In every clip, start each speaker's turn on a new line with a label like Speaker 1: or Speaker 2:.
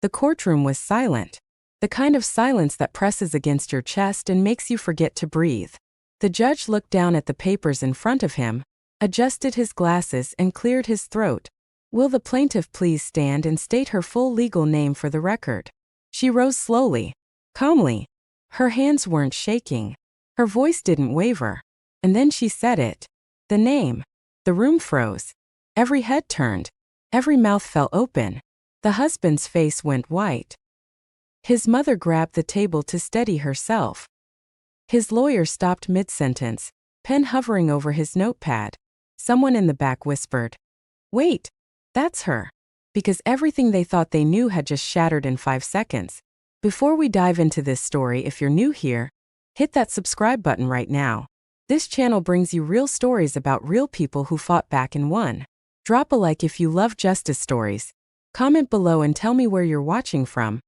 Speaker 1: The courtroom was silent. The kind of silence that presses against your chest and makes you forget to breathe. The judge looked down at the papers in front of him, adjusted his glasses and cleared his throat. Will the plaintiff please stand and state her full legal name for the record? She rose slowly, calmly. Her hands weren't shaking. Her voice didn't waver. And then she said it. The name. The room froze. Every head turned. Every mouth fell open. The husband's face went white. His mother grabbed the table to steady herself. His lawyer stopped mid-sentence, pen hovering over his notepad. Someone in the back whispered, "Wait, that's her." Because everything they thought they knew had just shattered in 5 seconds. Before we dive into this story, if you're new here, hit that subscribe button right now. This channel brings you real stories about real people who fought back and won. Drop a like if you love justice stories. Comment below and tell me where you're watching from.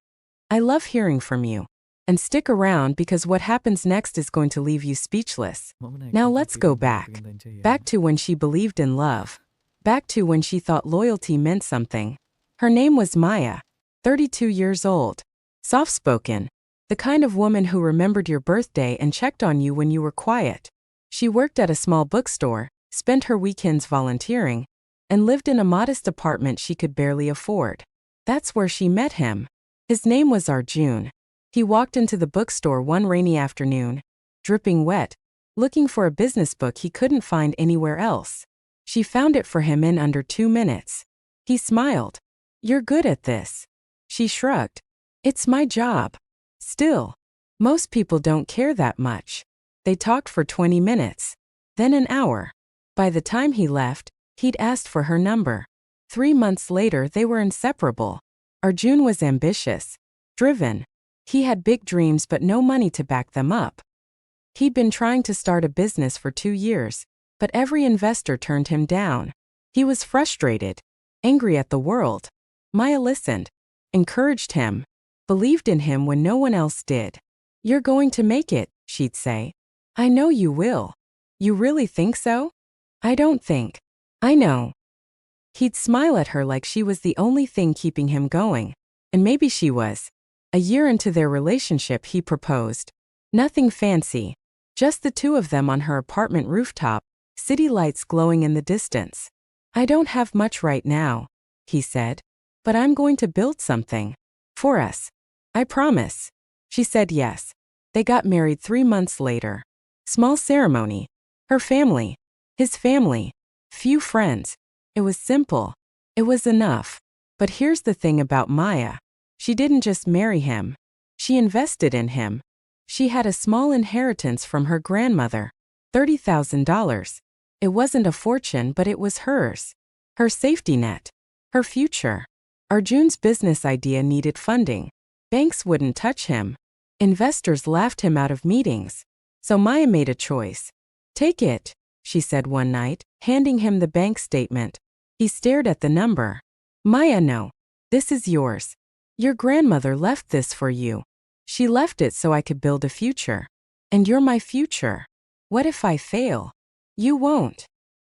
Speaker 1: I love hearing from you. And stick around because what happens next is going to leave you speechless. Now let's go back. Back to when she believed in love. Back to when she thought loyalty meant something. Her name was Maya, 32 years old. Soft-spoken. The kind of woman who remembered your birthday and checked on you when you were quiet. She worked at a small bookstore, spent her weekends volunteering, and lived in a modest apartment she could barely afford. That's where she met him. His name was Arjun. He walked into the bookstore one rainy afternoon, dripping wet, looking for a business book he couldn't find anywhere else. She found it for him in under 2 minutes. He smiled. "You're good at this." She shrugged. "It's my job." Still, most people don't care that much. They talked for 20 minutes, then an hour. By the time he left, he'd asked for her number. 3 months later, they were inseparable. Arjun was ambitious, driven. He had big dreams but no money to back them up. He'd been trying to start a business for 2 years, but every investor turned him down. He was frustrated, angry at the world. Maya listened, encouraged him, believed in him when no one else did. "You're going to make it," she'd say. "I know you will." "You really think so?" "I don't think. I know." He'd smile at her like she was the only thing keeping him going. And maybe she was. A year into their relationship, he proposed. Nothing fancy. Just the two of them on her apartment rooftop, city lights glowing in the distance. "I don't have much right now," he said. "But I'm going to build something. For us. I promise." She said yes. They got married 3 months later. Small ceremony. Her family. His family. Few friends. It was simple. It was enough. But here's the thing about Maya. She didn't just marry him. She invested in him. She had a small inheritance from her grandmother. $30,000. It wasn't a fortune, but it was hers. Her safety net. Her future. Arjun's business idea needed funding. Banks wouldn't touch him. Investors laughed him out of meetings. So Maya made a choice. "Take it," she said one night, handing him the bank statement. He stared at the number. "Maya, no. This is yours. Your grandmother left this for you. She left it so I could build a future. And you're my future. What if I fail? You won't.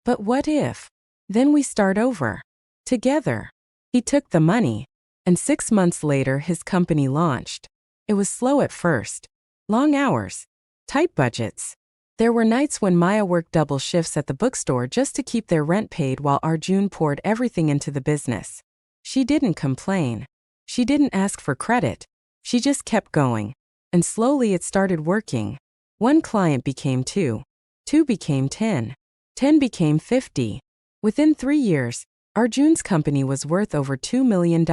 Speaker 1: But what if? Then we start over. Together." He took the money. And 6 months later, his company launched. It was slow at first. Long hours. Tight budgets. There were nights when Maya worked double shifts at the bookstore just to keep their rent paid while Arjun poured everything into the business. She didn't complain. She didn't ask for credit. She just kept going. And slowly it started working. 1 client became 2. 2 became 10. 10 became 50. Within 3 years, Arjun's company was worth over $2 million.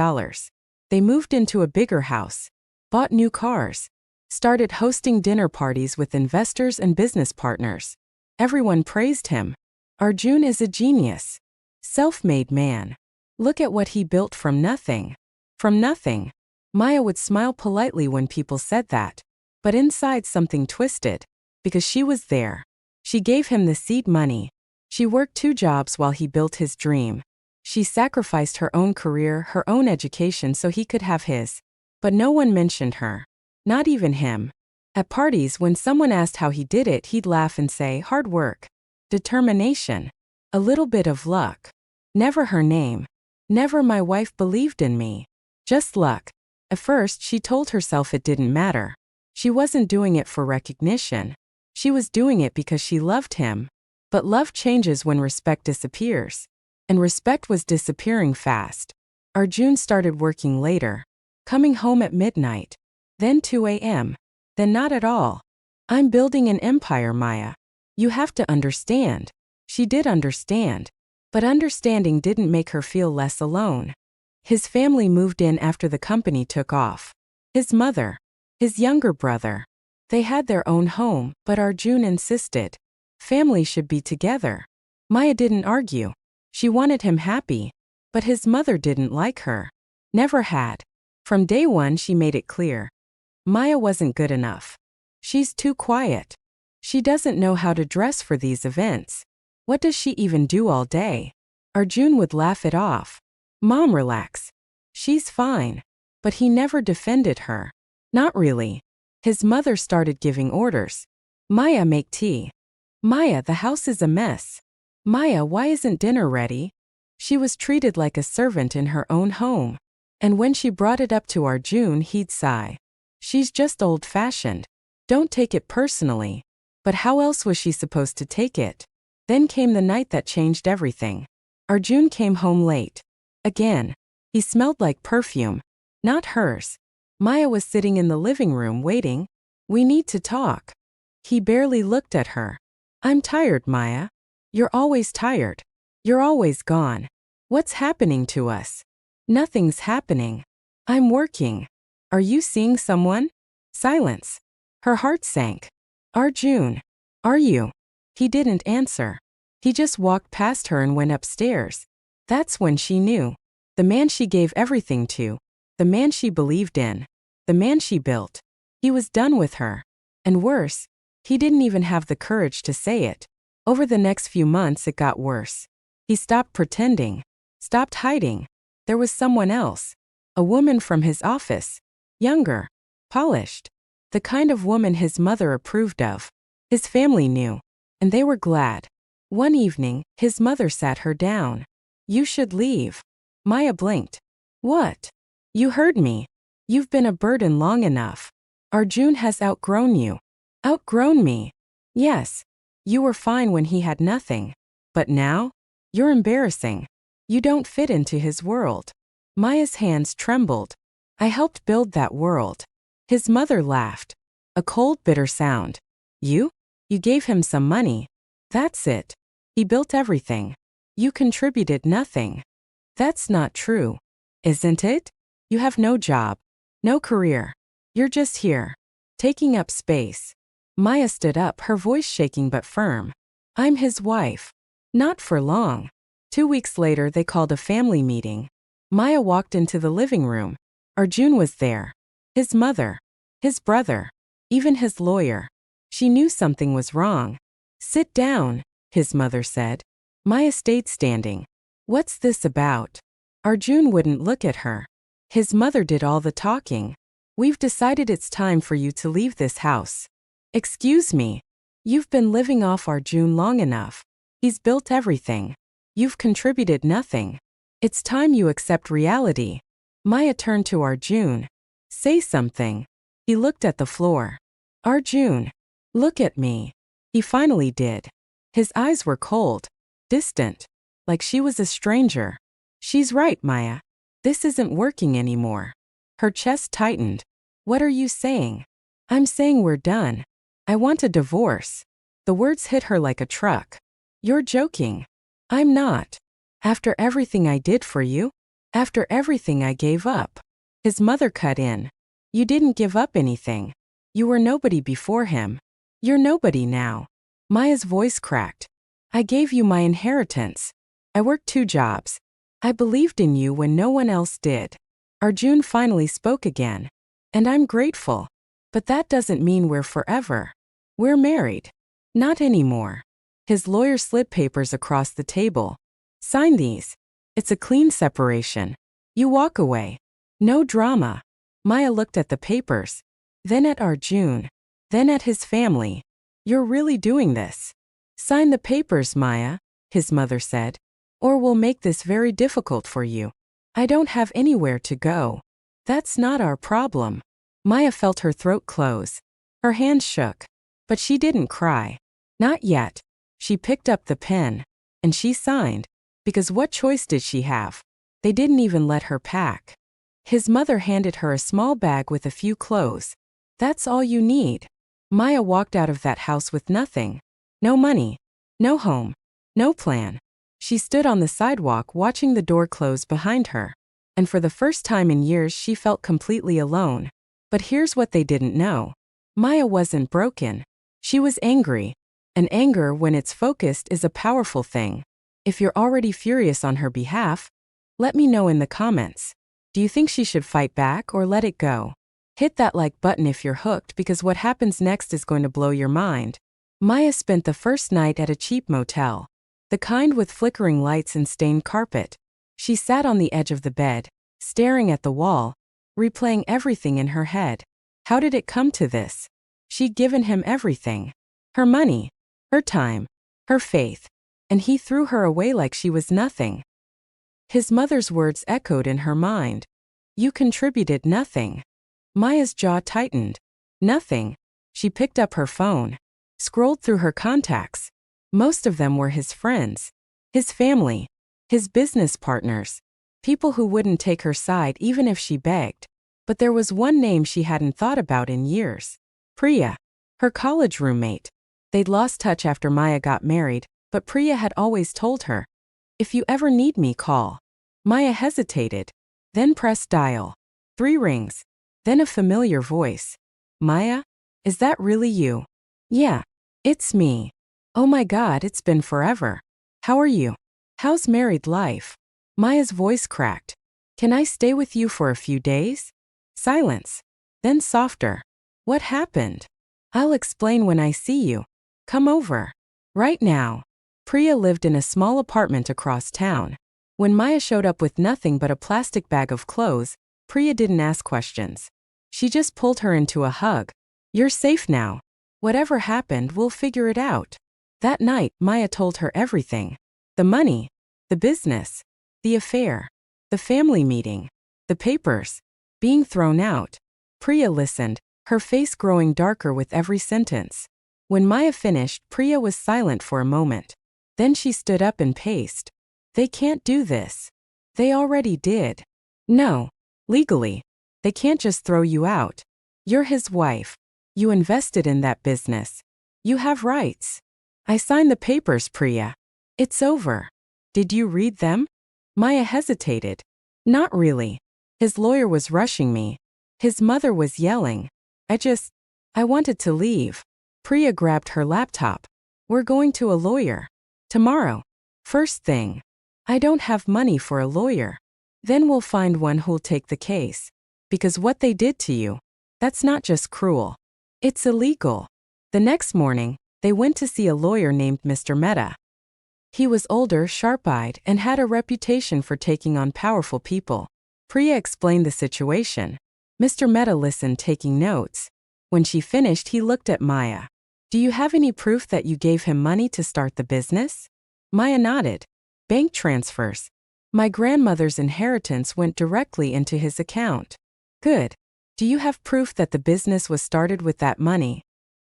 Speaker 1: They moved into a bigger house, bought new cars, started hosting dinner parties with investors and business partners. Everyone praised him. Arjun is a genius. Self-made man. Look at what he built from nothing. From nothing. Maya would smile politely when people said that. But inside something twisted. Because she was there. She gave him the seed money. She worked 2 jobs while he built his dream. She sacrificed her own career, her own education so he could have his. But no one mentioned her. Not even him. At parties, when someone asked how he did it, he'd laugh and say, "Hard work. Determination. A little bit of luck." Never her name. Never "my wife believed in me." Just luck. At first, she told herself it didn't matter. She wasn't doing it for recognition. She was doing it because she loved him. But love changes when respect disappears. And respect was disappearing fast. Arjun started working later, coming home at midnight, then 2 a.m., then not at all. I'm building an empire, Maya. You have to understand. She did understand. But understanding didn't make her feel less alone. His family moved in after the company took off. His mother, his younger brother. They had their own home, but Arjun insisted. Family should be together. Maya didn't argue. She wanted him happy. But his mother didn't like her. Never had. From day one she made it clear. Maya wasn't good enough. She's too quiet. She doesn't know how to dress for these events. What does she even do all day? Arjun would laugh it off. Mom, relax. She's fine. But he never defended her. Not really. His mother started giving orders. Maya, make tea. Maya, the house is a mess. Maya, why isn't dinner ready? She was treated like a servant in her own home. And when she brought it up to Arjun, he'd sigh. She's just old-fashioned. Don't take it personally. But how else was she supposed to take it? Then came the night that changed everything. Arjun came home late. Again. He smelled like perfume. Not hers. Maya was sitting in the living room waiting. We need to talk. He barely looked at her. I'm tired, Maya. You're always tired. You're always gone. What's happening to us? Nothing's happening. I'm working. Are you seeing someone? Silence. Her heart sank. Arjun. Are you? He didn't answer. He just walked past her and went upstairs. That's when she knew. The man she gave everything to. The man she believed in. The man she built. He was done with her. And worse, he didn't even have the courage to say it. Over the next few months it got worse. He stopped pretending. Stopped hiding. There was someone else. A woman from his office. Younger. Polished. The kind of woman his mother approved of. His family knew. And they were glad. One evening, his mother sat her down. You should leave. Maya blinked. What? You heard me. You've been a burden long enough. Arjun has outgrown you. Outgrown me. Yes. You were fine when he had nothing. But now? You're embarrassing. You don't fit into his world. Maya's hands trembled. I helped build that world. His mother laughed. A cold, bitter sound. You? You gave him some money. That's it. He built everything. You contributed nothing. That's not true. Isn't it? You have no job. No career. You're just here. Taking up space. Maya stood up, her voice shaking but firm. I'm his wife. Not for long. 2 weeks later they called a family meeting. Maya walked into the living room. Arjun was there. His mother. His brother. Even his lawyer. She knew something was wrong. Sit down, his mother said. Maya stayed standing. What's this about? Arjun wouldn't look at her. His mother did all the talking. We've decided it's time for you to leave this house. Excuse me. You've been living off Arjun long enough. He's built everything. You've contributed nothing. It's time you accept reality. Maya turned to Arjun. Say something. He looked at the floor. Arjun. Look at me. He finally did. His eyes were cold. Distant. Like she was a stranger. She's right, Maya. This isn't working anymore. Her chest tightened. What are you saying? I'm saying we're done. I want a divorce. The words hit her like a truck. You're joking. I'm not. After everything I did for you? After everything I gave up? His mother cut in. You didn't give up anything. You were nobody before him. You're nobody now. Maya's voice cracked. I gave you my inheritance. I worked 2 jobs. I believed in you when no one else did. Arjun finally spoke again. And I'm grateful. But that doesn't mean we're forever. We're married. Not anymore. His lawyer slid papers across the table. Sign these. It's a clean separation. You walk away. No drama. Maya looked at the papers. Then at Arjun. Then at his family. You're really doing this. Sign the papers, Maya, his mother said. Or we'll make this very difficult for you. I don't have anywhere to go. That's not our problem. Maya felt her throat close. Her hands shook. But she didn't cry. Not yet. She picked up the pen. And she signed. Because what choice did she have? They didn't even let her pack. His mother handed her a small bag with a few clothes. That's all you need. Maya walked out of that house with nothing. No money. No home. No plan. She stood on the sidewalk watching the door close behind her. And for the first time in years she felt completely alone. But here's what they didn't know. Maya wasn't broken. She was angry. And anger, when it's focused, is a powerful thing. If you're already furious on her behalf, let me know in the comments. Do you think she should fight back or let it go? Hit that like button if you're hooked, because what happens next is going to blow your mind. Maya spent the first night at a cheap motel. The kind with flickering lights and stained carpet. She sat on the edge of the bed, staring at the wall, replaying everything in her head. How did it come to this? She'd given him everything. Her money, her time, her faith. And he threw her away like she was nothing. His mother's words echoed in her mind. You contributed nothing. Maya's jaw tightened. Nothing. She picked up her phone, scrolled through her contacts. Most of them were his friends, his family, his business partners, people who wouldn't take her side even if she begged. But there was one name she hadn't thought about in years. Priya, her college roommate. They'd lost touch after Maya got married, but Priya had always told her, if you ever need me, call. Maya hesitated, then pressed dial. 3 rings, then a familiar voice. Maya, is that really you? Yeah, it's me. Oh my God, it's been forever. How are you? How's married life? Maya's voice cracked. Can I stay with you for a few days? Silence. Then softer. What happened? I'll explain when I see you. Come over. Right now. Priya lived in a small apartment across town. When Maya showed up with nothing but a plastic bag of clothes, Priya didn't ask questions. She just pulled her into a hug. You're safe now. Whatever happened, we'll figure it out. That night, Maya told her everything. The money, the business, the affair, the family meeting, the papers, being thrown out. Priya listened, her face growing darker with every sentence. When Maya finished, Priya was silent for a moment. Then she stood up and paced. They can't do this. They already did. No. Legally. They can't just throw you out. You're his wife. You invested in that business. You have rights. I signed the papers, Priya. It's over. Did you read them? Maya hesitated. Not really. His lawyer was rushing me. His mother was yelling. I wanted to leave. Priya grabbed her laptop. We're going to a lawyer. Tomorrow. First thing. I don't have money for a lawyer. Then we'll find one who'll take the case. Because what they did to you, that's not just cruel. It's illegal. The next morning, they went to see a lawyer named Mr. Mehta. He was older, sharp-eyed, and had a reputation for taking on powerful people. Priya explained the situation. Mr. Mehta listened, taking notes. When she finished, he looked at Maya. Do you have any proof that you gave him money to start the business? Maya nodded. Bank transfers. My grandmother's inheritance went directly into his account. Good. Do you have proof that the business was started with that money?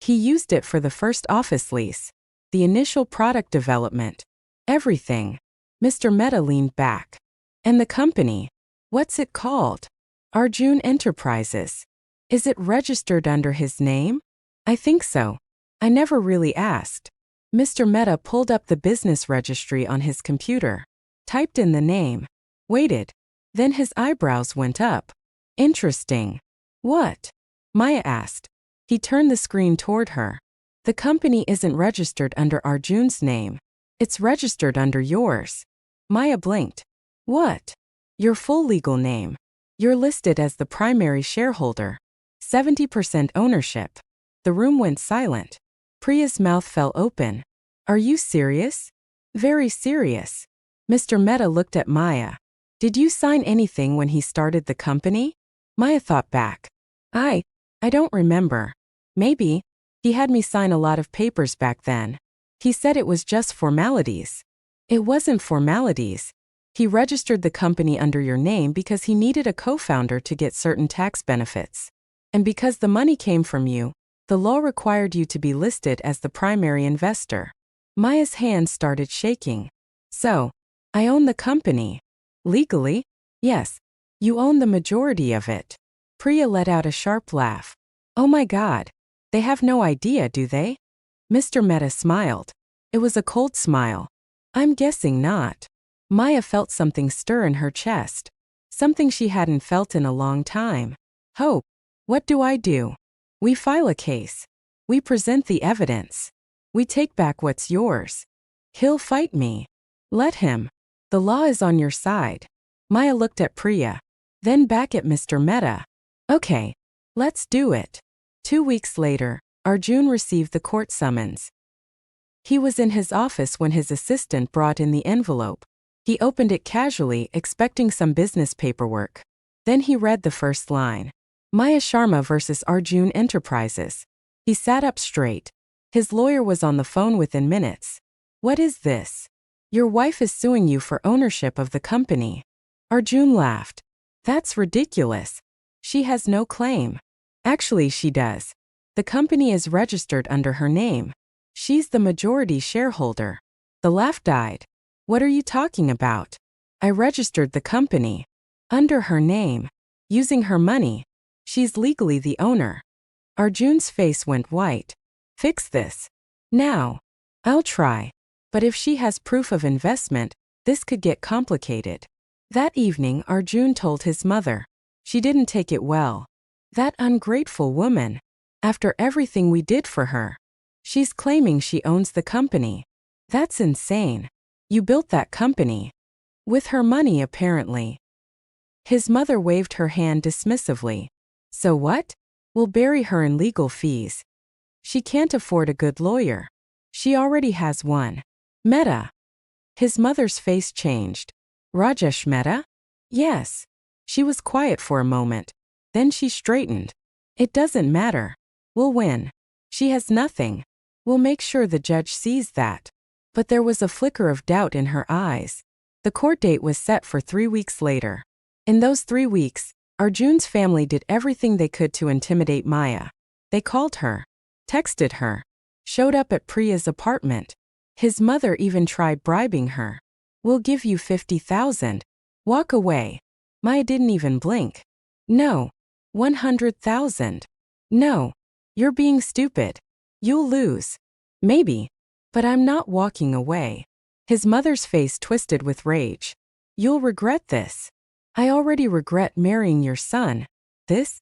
Speaker 1: He used it for the first office lease, the initial product development, everything. Mr. Mehta leaned back. And the company? What's it called? Arjun Enterprises. Is it registered under his name? I think so. I never really asked. Mr. Mehta pulled up the business registry on his computer, typed in the name, waited. Then his eyebrows went up. Interesting. What? Maya asked. He turned the screen toward her. The company isn't registered under Arjun's name. It's registered under yours. Maya blinked. What? Your full legal name. You're listed as the primary shareholder. 70% ownership. The room went silent. Priya's mouth fell open. Are you serious? Very serious. Mr. Mehta looked at Maya. Did you sign anything when he started the company? Maya thought back. I don't remember. Maybe. He had me sign a lot of papers back then. He said it was just formalities. It wasn't formalities. He registered the company under your name because he needed a co-founder to get certain tax benefits. And because the money came from you, the law required you to be listed as the primary investor. Maya's hands started shaking. So, I own the company. Legally? Yes. You own the majority of it. Priya let out a sharp laugh. Oh my God. They have no idea, do they? Mr. Mehta smiled. It was a cold smile. I'm guessing not. Maya felt something stir in her chest. Something she hadn't felt in a long time. Hope. What do I do? We file a case. We present the evidence. We take back what's yours. He'll fight me. Let him. The law is on your side. Maya looked at Priya, then back at Mr. Mehta. Okay, let's do it. 2 weeks later, Arjun received the court summons. He was in his office when his assistant brought in the envelope. He opened it casually, expecting some business paperwork. Then he read the first line. Maya Sharma versus Arjun Enterprises. He sat up straight. His lawyer was on the phone within minutes. What is this? Your wife is suing you for ownership of the company. Arjun laughed. That's ridiculous. She has no claim. Actually, she does. The company is registered under her name. She's the majority shareholder. The laugh died. What are you talking about? I registered the company. Under her name. Using her money. She's legally the owner. Arjun's face went white. Fix this. Now. I'll try. But if she has proof of investment, this could get complicated. That evening, Arjun told his mother. She didn't take it well. That ungrateful woman. After everything we did for her. She's claiming she owns the company. That's insane. You built that company. With her money, apparently. His mother waved her hand dismissively. So what? We'll bury her in legal fees. She can't afford a good lawyer. She already has one. Mehta. His mother's face changed. Rajesh Mehta? Yes. She was quiet for a moment. Then she straightened. It doesn't matter. We'll win. She has nothing. We'll make sure the judge sees that. But there was a flicker of doubt in her eyes. The court date was set for 3 weeks later. In those 3 weeks, Arjun's family did everything they could to intimidate Maya. They called her, texted her, showed up at Priya's apartment. His mother even tried bribing her. We'll give you 50,000. Walk away. Maya didn't even blink. No. 100,000. No. You're being stupid. You'll lose. Maybe. But I'm not walking away. His mother's face twisted with rage. You'll regret this. I already regret marrying your son. This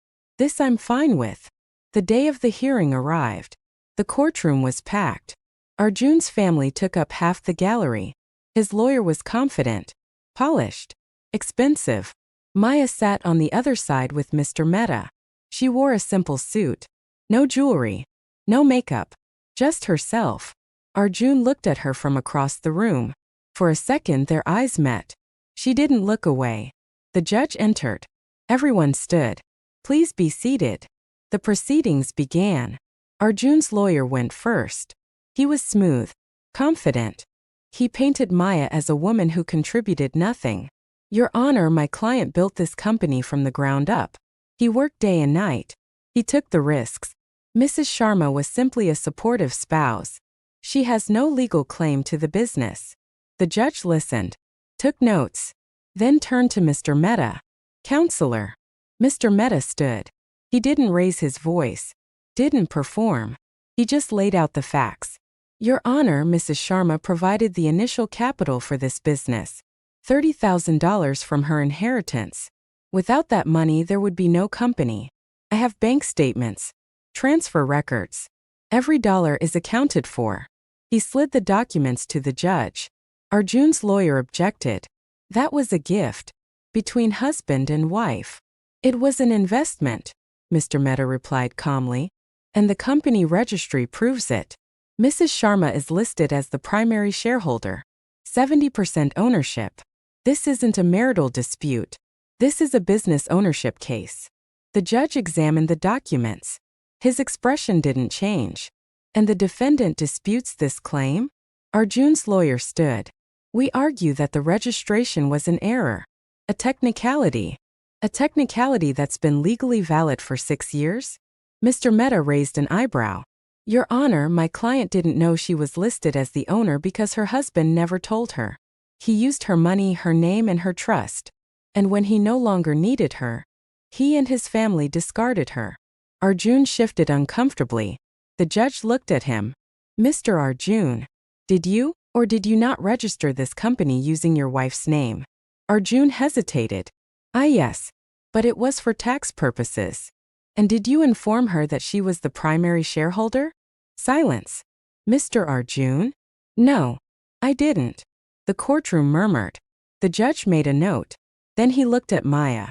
Speaker 1: I'm fine with. The day of the hearing arrived. The courtroom was packed. Arjun's family took up half the gallery. His lawyer was confident, polished, expensive. Maya sat on the other side with Mr. Mehta. She wore a simple suit. No jewelry. No makeup. Just herself. Arjun looked at her from across the room. For a second their eyes met. She didn't look away. The judge entered. Everyone stood. Please be seated. The proceedings began. Arjun's lawyer went first. He was smooth, confident. He painted Maya as a woman who contributed nothing. Your Honor, my client built this company from the ground up. He worked day and night. He took the risks. Mrs. Sharma was simply a supportive spouse. She has no legal claim to the business. The judge listened, took notes, then turned to Mr. Mehta. Counselor. Mr. Mehta stood. He didn't raise his voice, didn't perform. He just laid out the facts. Your Honor, Mrs. Sharma provided the initial capital for this business. $30,000 from her inheritance. Without that money, there would be no company. I have bank statements, transfer records. Every dollar is accounted for. He slid the documents to the judge. Arjun's lawyer objected. That was a gift. Between husband and wife. It was an investment, Mr. Mehta replied calmly. And the company registry proves it. Mrs. Sharma is listed as the primary shareholder. 70% ownership. This isn't a marital dispute. This is a business ownership case. The judge examined the documents. His expression didn't change. And the defendant disputes this claim? Arjun's lawyer stood. We argue that the registration was an error. A technicality. A technicality that's been legally valid for 6 years? Mr. Mehta raised an eyebrow. Your Honor, my client didn't know she was listed as the owner because her husband never told her. He used her money, her name, and her trust. And when he no longer needed her, he and his family discarded her. Arjun shifted uncomfortably. The judge looked at him. Mr. Arjun, did you or did you not register this company using your wife's name? Arjun hesitated. Yes, but it was for tax purposes. And did you inform her that she was the primary shareholder? Silence. Mr. Arjun? No, I didn't. The courtroom murmured. The judge made a note. Then he looked at Maya.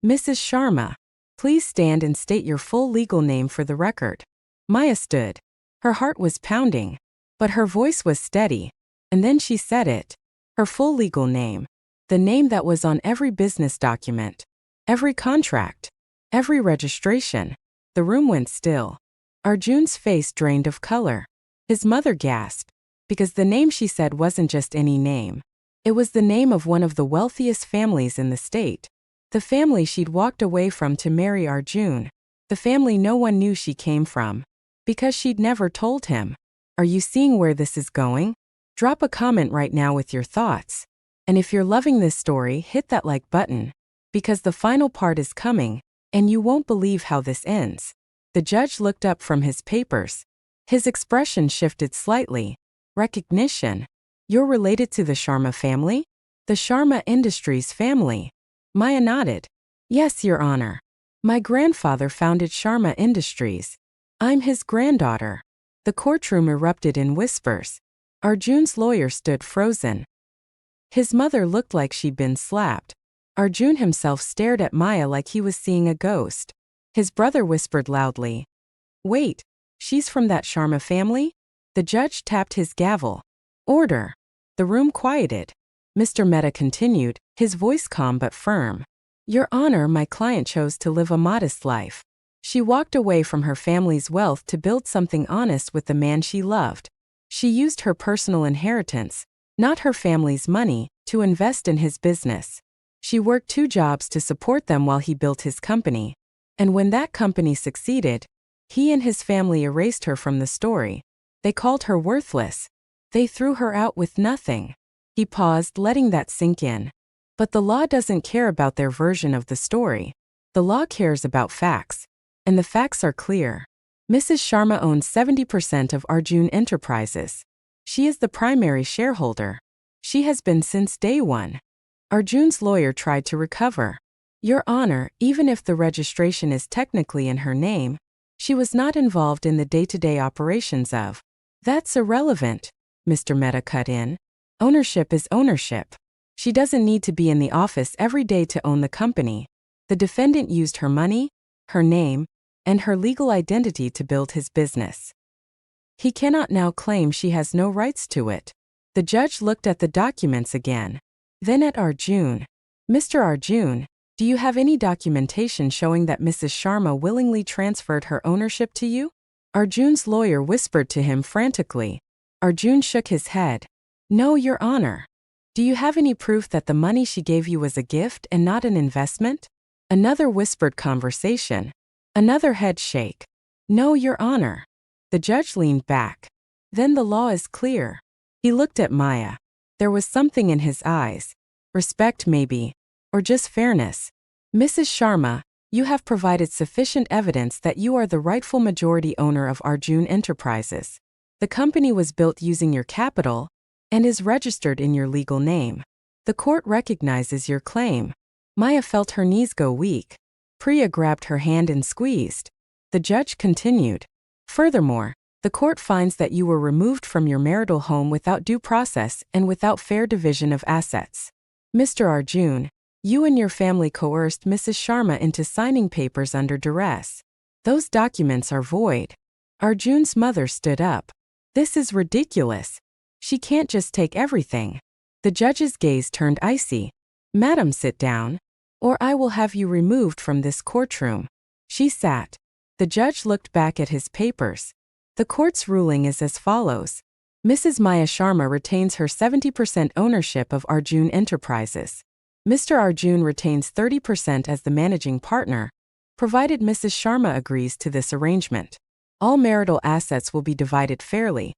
Speaker 1: Mrs. Sharma, please stand and state your full legal name for the record. Maya stood. Her heart was pounding, but her voice was steady. And then she said it. Her full legal name. The name that was on every business document. Every contract. Every registration. The room went still. Arjun's face drained of color. His mother gasped, because the name she said wasn't just any name. It was the name of one of the wealthiest families in the state. The family she'd walked away from to marry Arjun. The family no one knew she came from. Because she'd never told him. Are you seeing where this is going? Drop a comment right now with your thoughts. And if you're loving this story, hit that like button. Because the final part is coming, and you won't believe how this ends. The judge looked up from his papers. His expression shifted slightly. Recognition. You're related to the Sharma family? The Sharma Industries family. Maya nodded. Yes, Your Honor. My grandfather founded Sharma Industries. I'm his granddaughter. The courtroom erupted in whispers. Arjun's lawyer stood frozen. His mother looked like she'd been slapped. Arjun himself stared at Maya like he was seeing a ghost. His brother whispered loudly. Wait, she's from that Sharma family? The judge tapped his gavel. Order. The room quieted. Mr. Mehta continued, his voice calm but firm. Your Honor, my client chose to live a modest life. She walked away from her family's wealth to build something honest with the man she loved. She used her personal inheritance, not her family's money, to invest in his business. She worked 2 jobs to support them while he built his company. And when that company succeeded, he and his family erased her from the story. They called her worthless. They threw her out with nothing. He paused, letting that sink in. But the law doesn't care about their version of the story. The law cares about facts. And the facts are clear. Mrs. Sharma owns 70% of Arjun Enterprises. She is the primary shareholder. She has been since day one. Arjun's lawyer tried to recover. Your Honor, even if the registration is technically in her name, she was not involved in the day-to-day operations of. That's irrelevant, Mr. Mehta cut in. Ownership is ownership. She doesn't need to be in the office every day to own the company. The defendant used her money, her name, and her legal identity to build his business. He cannot now claim she has no rights to it. The judge looked at the documents again. Then at Arjun. Mr. Arjun, do you have any documentation showing that Mrs. Sharma willingly transferred her ownership to you? Arjun's lawyer whispered to him frantically. Arjun shook his head. No, Your Honor. Do you have any proof that the money she gave you was a gift and not an investment? Another whispered conversation. Another head shake. No, Your Honor. The judge leaned back. Then the law is clear. He looked at Maya. There was something in his eyes. Respect maybe. Or just fairness. Mrs. Sharma, you have provided sufficient evidence that you are the rightful majority owner of Arjun Enterprises. The company was built using your capital and is registered in your legal name. The court recognizes your claim. Maya felt her knees go weak. Priya grabbed her hand and squeezed. The judge continued. Furthermore, the court finds that you were removed from your marital home without due process and without fair division of assets. Mr. Arjun, you and your family coerced Mrs. Sharma into signing papers under duress. Those documents are void. Arjun's mother stood up. This is ridiculous. She can't just take everything. The judge's gaze turned icy. Madam, sit down, or I will have you removed from this courtroom. She sat. The judge looked back at his papers. The court's ruling is as follows. Mrs. Maya Sharma retains her 70% ownership of Arjun Enterprises. Mr. Arjun retains 30% as the managing partner, provided Mrs. Sharma agrees to this arrangement. All marital assets will be divided fairly,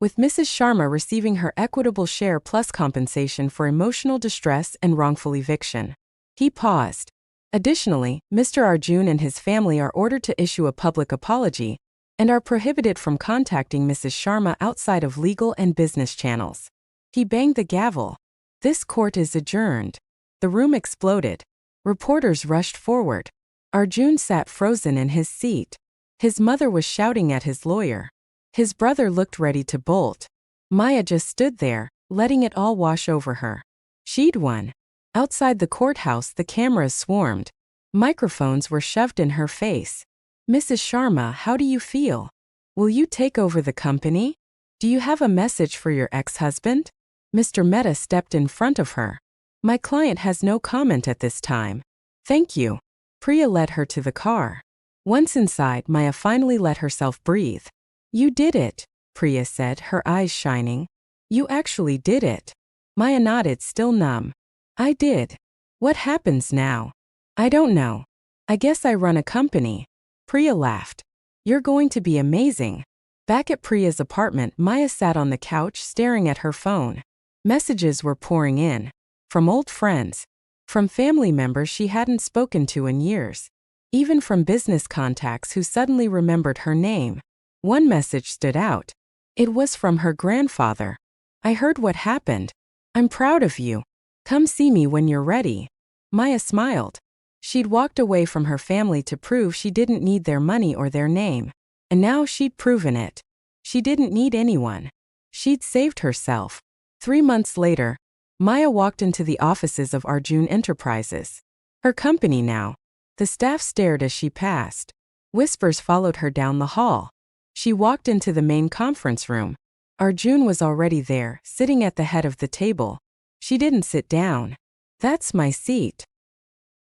Speaker 1: with Mrs. Sharma receiving her equitable share plus compensation for emotional distress and wrongful eviction. He paused. Additionally, Mr. Arjun and his family are ordered to issue a public apology and are prohibited from contacting Mrs. Sharma outside of legal and business channels. He banged the gavel. This court is adjourned. The room exploded. Reporters rushed forward. Arjun sat frozen in his seat. His mother was shouting at his lawyer. His brother looked ready to bolt. Maya just stood there, letting it all wash over her. She'd won. Outside the courthouse, the cameras swarmed. Microphones were shoved in her face. Mrs. Sharma, how do you feel? Will you take over the company? Do you have a message for your ex-husband? Mr. Mehta stepped in front of her. My client has no comment at this time. Thank you. Priya led her to the car. Once inside, Maya finally let herself breathe. You did it, Priya said, her eyes shining. You actually did it. Maya nodded, still numb. I did. What happens now? I don't know. I guess I run a company. Priya laughed. You're going to be amazing. Back at Priya's apartment, Maya sat on the couch staring at her phone. Messages were pouring in. From old friends. From family members she hadn't spoken to in years. Even from business contacts who suddenly remembered her name. One message stood out. It was from her grandfather. I heard what happened. I'm proud of you. Come see me when you're ready. Maya smiled. She'd walked away from her family to prove she didn't need their money or their name. And now she'd proven it. She didn't need anyone. She'd saved herself. 3 months later, Maya walked into the offices of Arjun Enterprises. Her company now. The staff stared as she passed. Whispers followed her down the hall. She walked into the main conference room. Arjun was already there, sitting at the head of the table. She didn't sit down. That's my seat.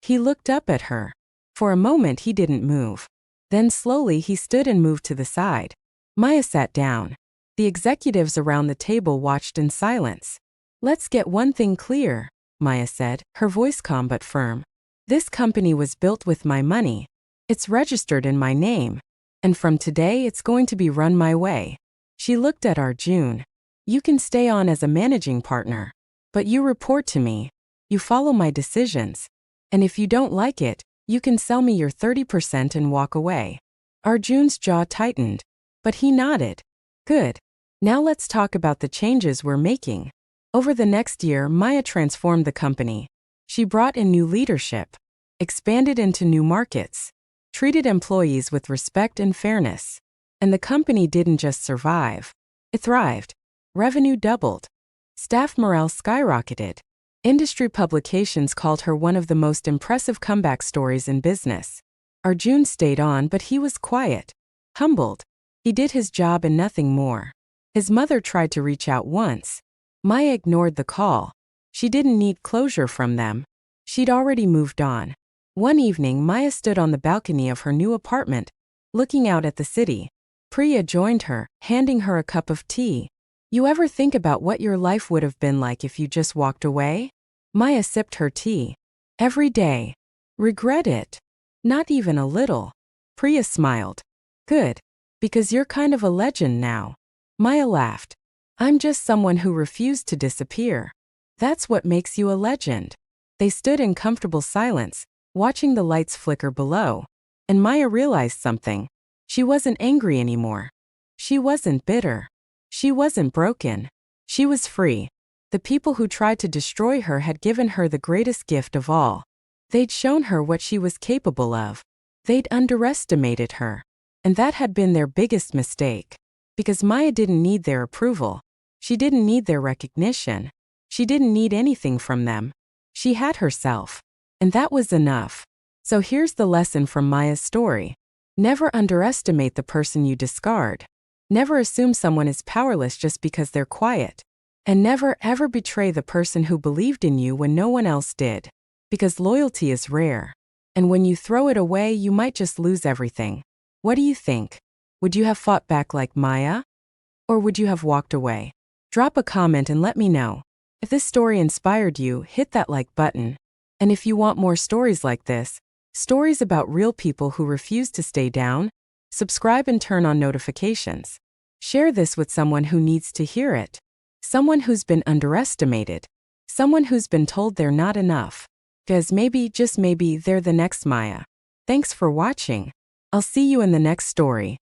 Speaker 1: He looked up at her. For a moment he didn't move. Then slowly he stood and moved to the side. Maya sat down. The executives around the table watched in silence. Let's get one thing clear, Maya said, her voice calm but firm. This company was built with my money. It's registered in my name. And from today it's going to be run my way. She looked at Arjun. You can stay on as a managing partner. But you report to me. You follow my decisions. And if you don't like it, you can sell me your 30% and walk away. Arjun's jaw tightened. But he nodded. Good. Now let's talk about the changes we're making. Over the next year, Maya transformed the company. She brought in new leadership, expanded into new markets, treated employees with respect and fairness. And the company didn't just survive. It thrived. Revenue doubled. Staff morale skyrocketed. Industry publications called her one of the most impressive comeback stories in business. Arjun stayed on, but he was quiet, humbled. He did his job and nothing more. His mother tried to reach out once. Maya ignored the call. She didn't need closure from them. She'd already moved on. One evening, Maya stood on the balcony of her new apartment, looking out at the city. Priya joined her, handing her a cup of tea. You ever think about what your life would have been like if you just walked away? Maya sipped her tea. Every day. Regret it? Not even a little. Priya smiled. Good. Because you're kind of a legend now. Maya laughed. I'm just someone who refused to disappear. That's what makes you a legend. They stood in comfortable silence, watching the lights flicker below. And Maya realized something. She wasn't angry anymore. She wasn't bitter. She wasn't broken. She was free. The people who tried to destroy her had given her the greatest gift of all. They'd shown her what she was capable of. They'd underestimated her. And that had been their biggest mistake. Because Maya didn't need their approval. She didn't need their recognition. She didn't need anything from them. She had herself. And that was enough. So here's the lesson from Maya's story. Never underestimate the person you discard. Never assume someone is powerless just because they're quiet. And never ever betray the person who believed in you when no one else did. Because loyalty is rare. And when you throw it away, you might just lose everything. What do you think? Would you have fought back like Maya? Or would you have walked away? Drop a comment and let me know. If this story inspired you, hit that like button. And if you want more stories like this, stories about real people who refuse to stay down, subscribe and turn on notifications. Share this with someone who needs to hear it. Someone who's been underestimated. Someone who's been told they're not enough. Because maybe, just maybe, they're the next Maya. Thanks for watching. I'll see you in the next story.